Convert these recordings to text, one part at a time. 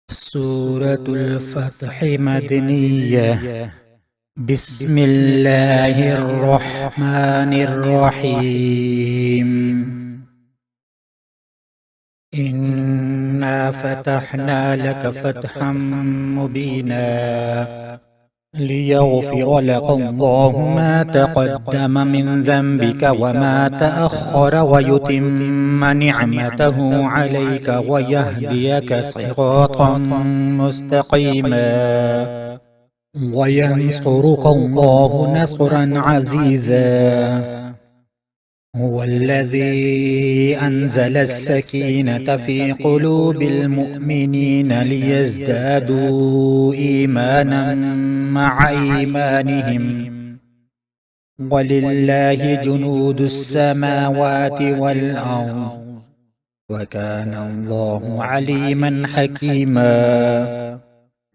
سورة الفتح مدنية. بسم الله الرحمن الرحيم. إنا فتحنا لك فتحا مبينا ليغفر لك الله ما تقدم من ذنبك وما تأخر ويتم نعمته عليك ويهديك صراطا مستقيما وينصرك الله نصرا عزيزا. هو الذي أنزل السكينة في قلوب المؤمنين ليزدادوا إيمانا مع إيمانهم ولله جنود السماوات والأرض وكان الله عليما حكيما.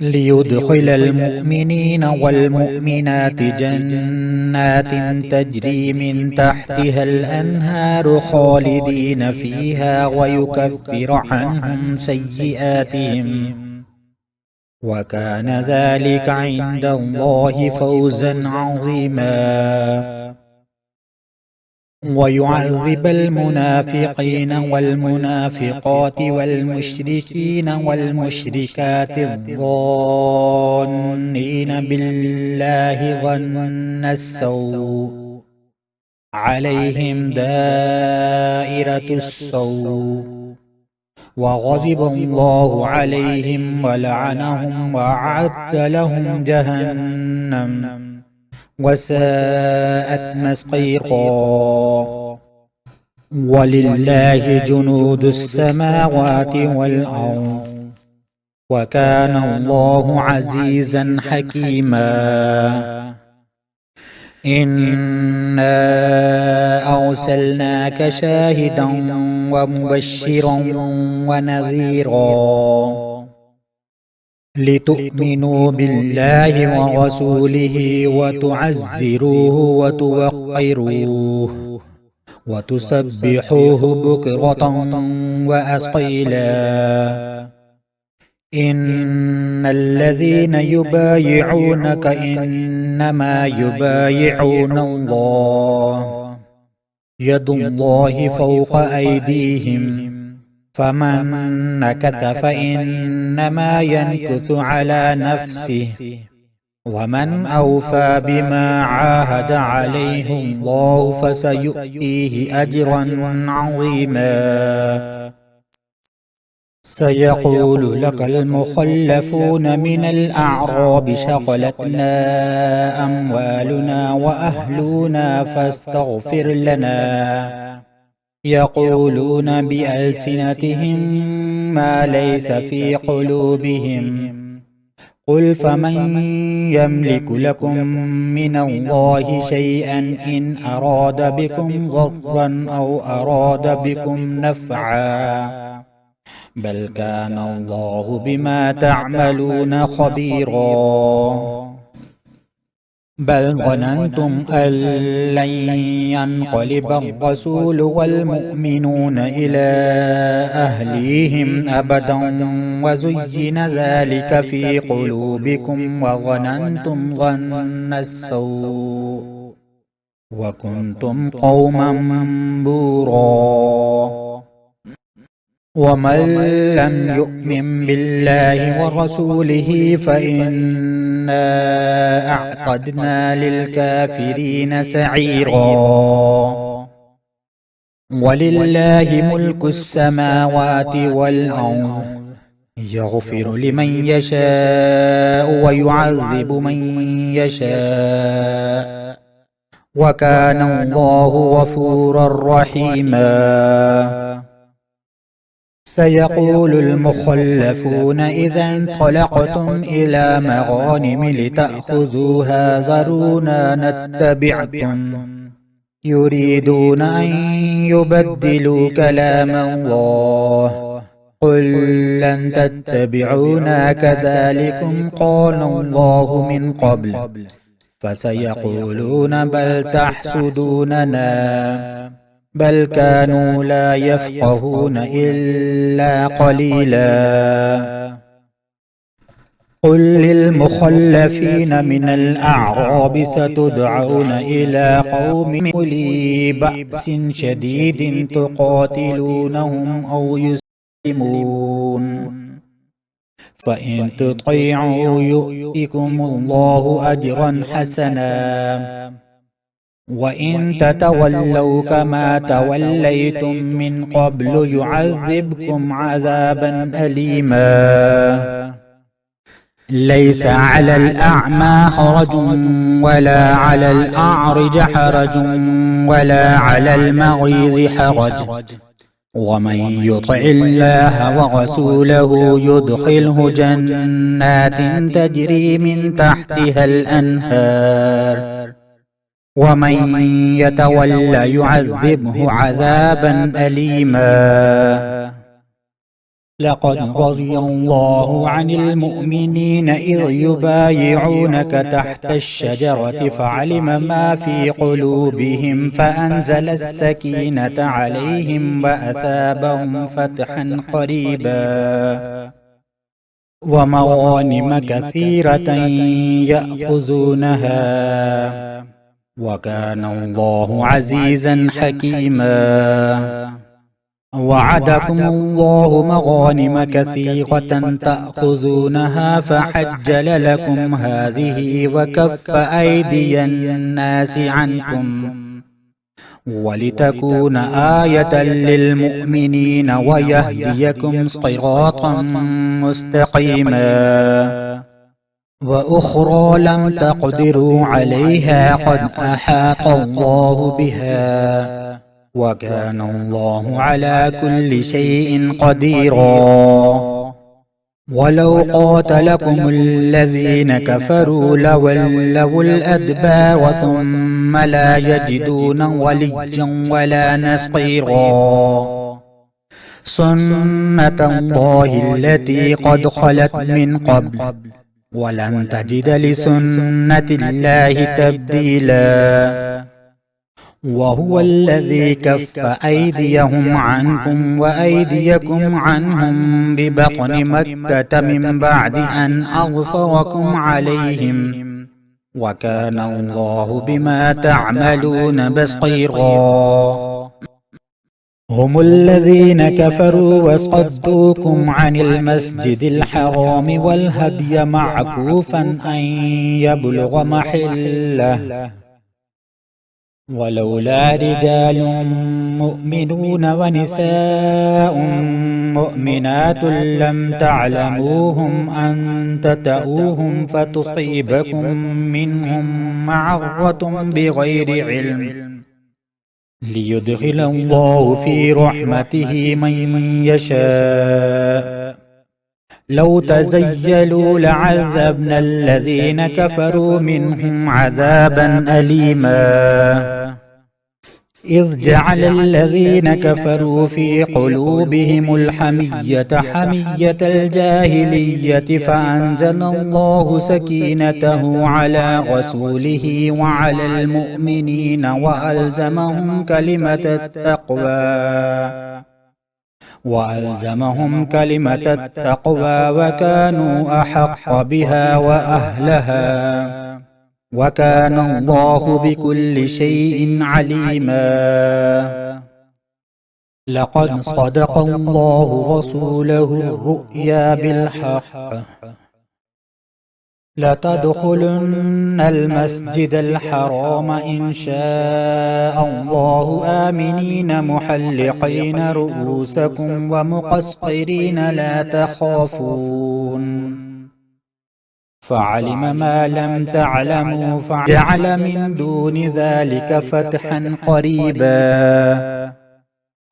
ليدخل المؤمنين والمؤمنات جنات تجري من تحتها الأنهار خالدين فيها ويكفر عنهم سيئاتهم وكان ذلك عند الله فوزا عظيما. ويعذب المنافقين والمنافقات والمشركين والمشركات الظانين بالله ظن السوء عليهم دائرة السوء وغضب الله عليهم ولعنهم وأعد لهم جهنم وساءت مصيرا. ولله جنود السماوات والأرض وكان الله عزيزا حكيما. إنا أرسلناك شاهدا ومبشرا ونذيرا لتؤمنوا بالله ورسوله وتعزروه وتوقروه وتسبحوه بكرة وأصيلا. إن الذين يبايعونك إنما يبايعون الله يد الله فوق أيديهم فمن نكث فإنما ينكث على نفسه ومن أوفى بما عاهد عليه الله فسيؤتيه أجرا عظيما. سيقول لك المخلفون من الأعراب شغلتنا أموالنا وأهلنا فاستغفر لنا. يقولون بألسنتهم ما ليس في قلوبهم قل فمن يملك لكم من الله شيئا إن أراد بكم ضرا أو أراد بكم نفعا بل كان الله بما تعملون خبيرا. بل ظننتم أن لن ينقلب الرسول والمؤمنون إلى أهليهم أبدا وزين ذلك في قلوبكم وظننتم ظن السوء وكنتم قوما بورا. ومن لم يؤمن بالله ورسوله فإنا أعتدنا للكافرين سعيرا. ولله ملك السماوات والأرض يغفر لمن يشاء ويعذب من يشاء وكان الله غفورا رحيما. سيقول المخلفون إذا انطلقتم إلى مغانم لتأخذوها ذرونا نتبعكم يريدون أن يبدلوا كلام الله قل لن تتبعونا كذلكم قال الله من قبل فسيقولون بل تحسدوننا بل كانوا لا يفقهون إلا قليلا. قل للمخلفين من الأعراب ستدعون إلى قوم أولي بأس شديد تقاتلونهم أو يسلمون فإن تطيعوا يؤتكم الله أجرا حسنا وإن تتولوا كما توليتم من قبل يعذبكم عذابا أليما ليس على الأعمى حرج ولا على الأعرج حرج ولا على المريض حرج ومن يطع الله ورسوله يدخله جنات تجري من تحتها الأنهار ومن يتولى يعذبه عذابا أليما لقد رضي الله عن المؤمنين إذ يبايعونك تحت الشجرة فعلم ما في قلوبهم فأنزل السكينة عليهم وأثابهم فتحا قريبا ومغانم كثيرة يأخذونها وكان الله عزيزا حكيما وعدكم الله مغانم كثيرة تأخذونها فعجل لكم هذه وكف أيدي الناس عنكم ولتكون آية للمؤمنين ويهديكم صراطا مستقيما وأخرى لم تقدروا عليها قد أحاط الله بها وكان الله على كل شيء قديرا ولو قاتلكم الذين كفروا لولوا الأدبار ثم لا يجدون وليا ولا نصيرا سنة الله التي قد خلت من قبل ولن تجد لسنة الله تبديلا وهو الذي كف أيديهم عنكم وأيديكم عنهم ببطن مكة من بعد أن أظفركم عليهم وكان الله بما تعملون بصيرا هم الذين كفروا وصدوكم عن المسجد الحرام والهدي معكوفا أن يبلغ محله ولولا رجال مؤمنون ونساء مؤمنات لم تعلموهم أن تطؤوهم فتصيبكم منهم معرة بغير علم ليدخل الله في رحمته من يشاء لو تزيلوا لعذبنا الذين كفروا منهم عذابا أليما إذ جعل الذين كفروا في قلوبهم الحمية حمية الجاهلية فأنزل الله سكينته على رسوله وعلى المؤمنين وألزمهم كلمة التقوى وكانوا أحق بها وأهلها وكان الله بكل شيء عليما لقد صدق الله رسوله الرؤيا بالحق لتدخلن المسجد الحرام إن شاء الله آمنين محلقين رؤوسكم ومقصرين لا تخافون فعلم ما لم تعلموا فجعل من دون ذلك فتحا قريبا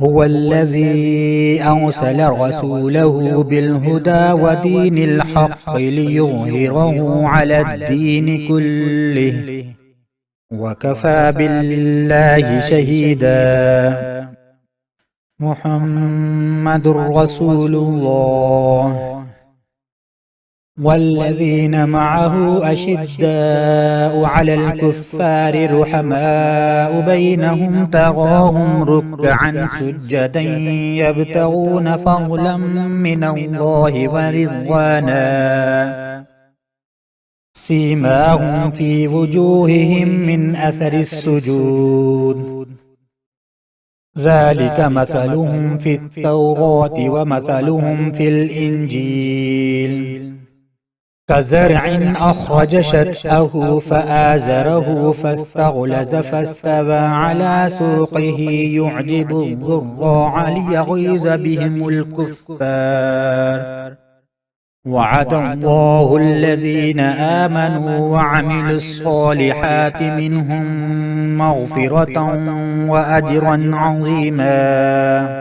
هو الذي أرسل رسوله بالهدى ودين الحق ليظهره على الدين كله وكفى بالله شهيدا محمد رسول الله والذين معه أشداء على الكفار رحماء بينهم تراهم ركعا سجدا يبتغون فضلا من الله ورضوانا سيماهم في وجوههم من أثر السجود ذلك مثلهم في التوراة ومثلهم في الإنجيل كزرع أخرج شطأه فآزره فاستغلظ فاستوى على سوقه يعجب الزراع ليغيظ بهم الكفار وعد الله الذين آمنوا وعملوا الصالحات منهم مغفرة وأجرا عظيما.